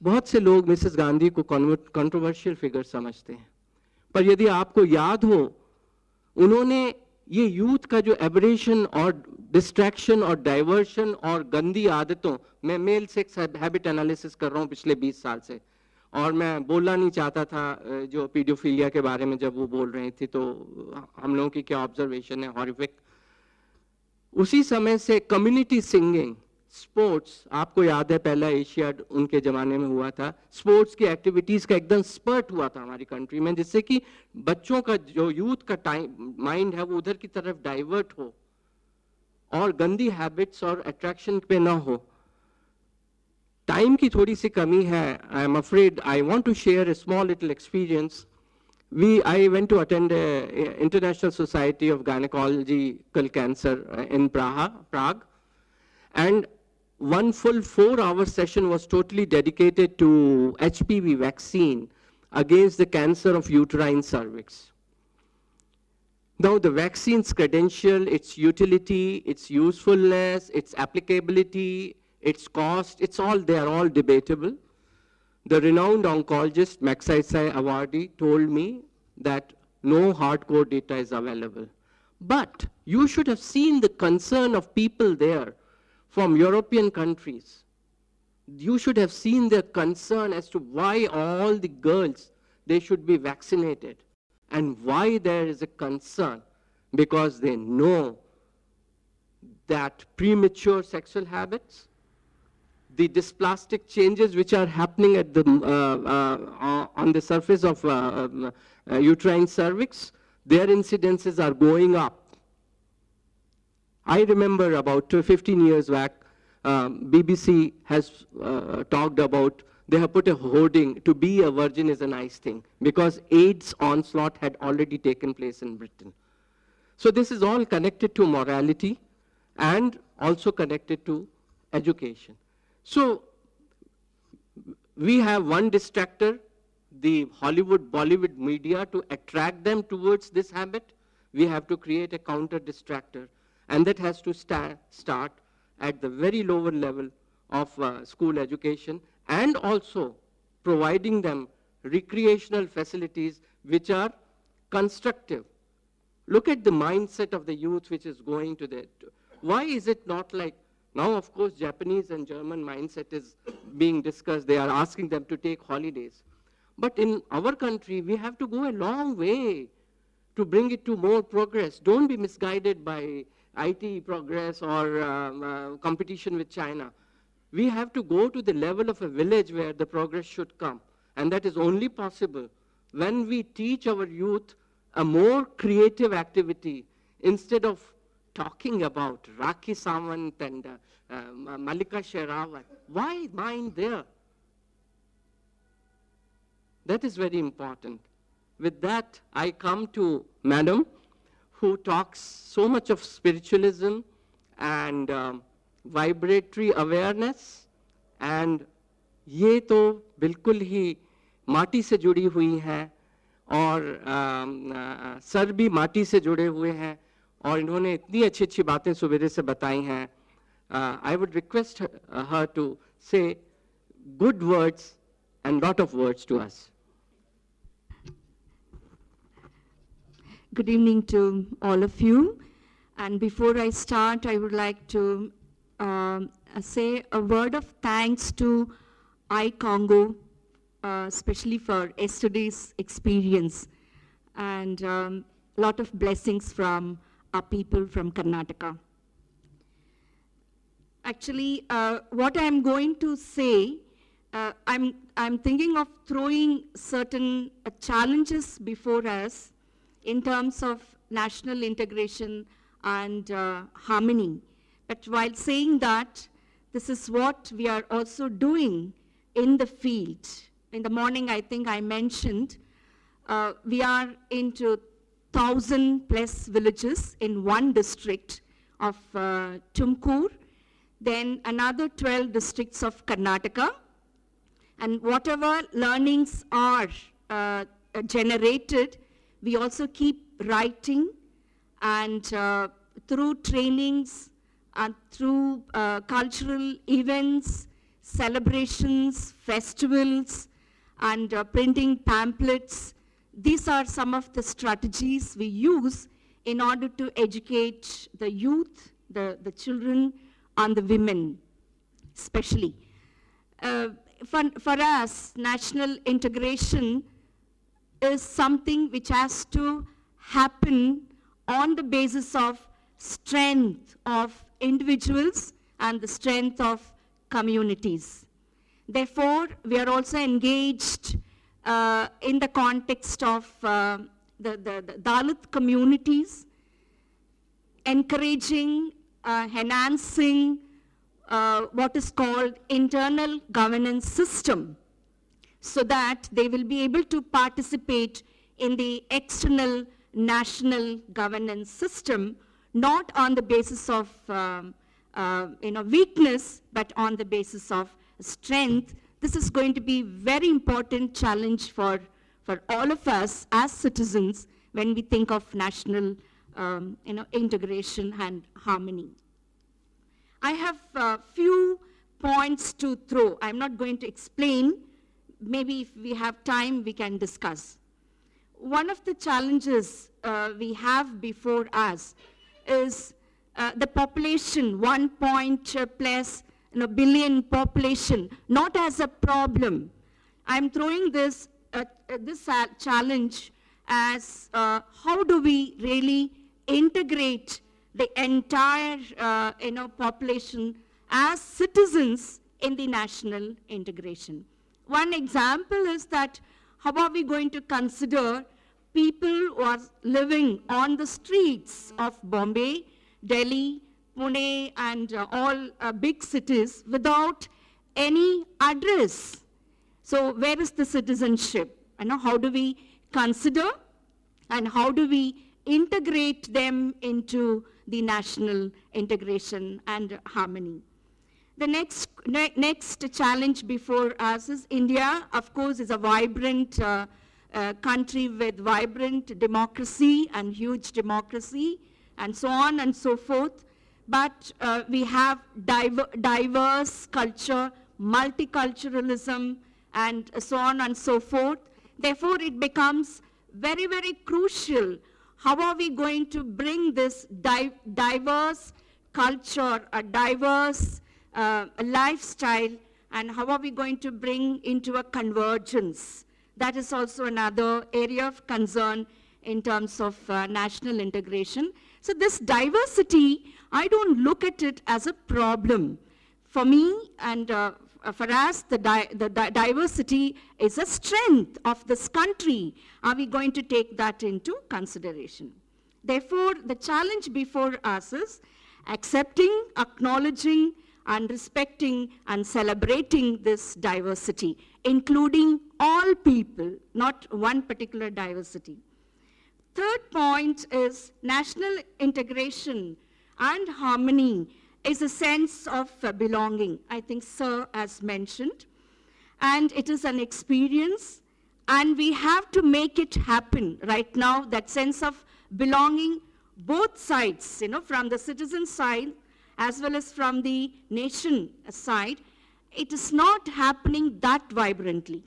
बहुत से लोग मिसेस गांधी को कंट्रोवर्शियल फिगर समझते हैं, पर यदि आपको याद हो, उन्होंने ये यूथ का जो एबरेशन और डिस्ट्रैक्शन और डाइवर्शन और गंदी आदतों, मैं मेल सेक्स हैबिट एनालिसिस कर रहा हूँ पिछले 20 साल से, और मैं बोलना नहीं चाहता था जो पीडियोफिलिया के बारे में जब वो बोल रही थी, तो हम लोगों की क्या ऑब्जर्वेशन है, हॉरिफिक। उसी समय से कम्युनिटी सिंगिंग, स्पोर्ट्स, आपको याद है पहला एशियाड उनके जमाने में हुआ था, स्पोर्ट्स की एक्टिविटीज का एकदम स्पर्ट हुआ था हमारी कंट्री में, जिससे कि बच्चों का जो यूथ का टाइम माइंड है वो उधर की तरफ डाइवर्ट हो और गंदी हैबिट्स और अट्रैक्शन पे ना हो। टाइम की थोड़ी सी कमी है, I am afraid I want to share a small little experience. I went to attend a International Society of Gynecological Cancer in Prague, and one full 4-hour session was totally dedicated to HPV vaccine against the cancer of uterine cervix. Now the vaccine's credential, its utility, its usefulness, its applicability, its cost, it's all, they are all debatable. The renowned oncologist, Magsaysay Awardee, told me that no hardcore data is available. But you should have seen the concern of people there from European countries. You should have seen their concern as to why all the girls, they should be vaccinated. And why there is a concern, because they know that premature sexual habits, the dysplastic changes which are happening at the, on the surface of uterine cervix, their incidences are going up. I remember about 15 years back, BBC has talked about, they have put a hoarding, to be a virgin is a nice thing, because AIDS onslaught had already taken place in Britain. So this is all connected to morality and also connected to education. So we have one distractor, the Hollywood, Bollywood media, to attract them towards this habit. We have to create a counter distractor, and that has to start at the very lower level of school education, and also providing them recreational facilities which are constructive. Look at the mindset of the youth which is going to that. Why is it not like, now, of course, Japanese and German mindset is being discussed. They are asking them to take holidays. But in our country, we have to go a long way to bring it to more progress. Don't be misguided by IT progress or competition with China. We have to go to the level of a village where the progress should come. And that is only possible when we teach our youth a more creative activity instead of talking about Rakhi Sawant and Malika Sherawat. Why mind there? That is very important. With that, I come to Madam, who talks so much of spiritualism and vibratory awareness, and ये तो बिल्कुल ही माटी से जुड़ी हुई हैं, और sir भी माटी से जुड़े हुए हैं, और इन्होंने इतनी अच्छी अच्छी बातें सुबेरे से बताई हैं. I would request her to say good words and lot of words to us. Good evening to all of you. And before I start, I would like to say a word of thanks to iCongo, especially for yesterday's experience, and a lot of blessings from our people from Karnataka. Actually, what I'm going to say, I'm thinking of throwing certain challenges before us in terms of national integration and harmony. But while saying that, this is what we are also doing in the field. In the morning, I think I mentioned, we are into 1,000+ villages in one district of Tumkur, then another 12 districts of Karnataka. And whatever learnings are generated, we also keep writing, and through trainings and through cultural events, celebrations, festivals, and printing pamphlets. These are some of the strategies we use in order to educate the youth, the children, and the women, especially. For us, national integration is something which has to happen on the basis of strength of individuals and the strength of communities. Therefore, we are also engaged in the context of the Dalit communities, encouraging, enhancing what is called internal governance system, so that they will be able to participate in the external national governance system, not on the basis of weakness, but on the basis of strength. This is going to be very important challenge for all of us as citizens when we think of national integration and harmony. I have a few points to throw. I'm not going to explain. Maybe if we have time, we can discuss. One of the challenges we have before us is the population, 1+ billion population, not as a problem. I'm throwing this challenge as how do we really integrate the entire population as citizens in the national integration. One example is that how are we going to consider people who are living on the streets of Bombay, Delhi, Pune, and all big cities without any address? So where is the citizenship? How do we consider and how do we integrate them into the national integration and harmony? The next challenge before us is India, of course, is a vibrant country with vibrant democracy and huge democracy and so on and so forth. But we have diverse culture, multiculturalism, and so on and so forth. Therefore, it becomes very, very crucial. How are we going to bring this diverse culture, a diverse lifestyle, and how are we going to bring into a convergence? That is also another area of concern in terms of national integration. So this diversity, I don't look at it as a problem. For me and for us, the diversity is a strength of this country. Are we going to take that into consideration? Therefore, the challenge before us is accepting, acknowledging, and respecting and celebrating this diversity, including all people, not one particular diversity. Third point is national integration and harmony is a sense of belonging. I think Sir has mentioned. And it is an experience, and we have to make it happen right now, that sense of belonging, both sides, from the citizen side as well as from the nation side. It is not happening that vibrantly.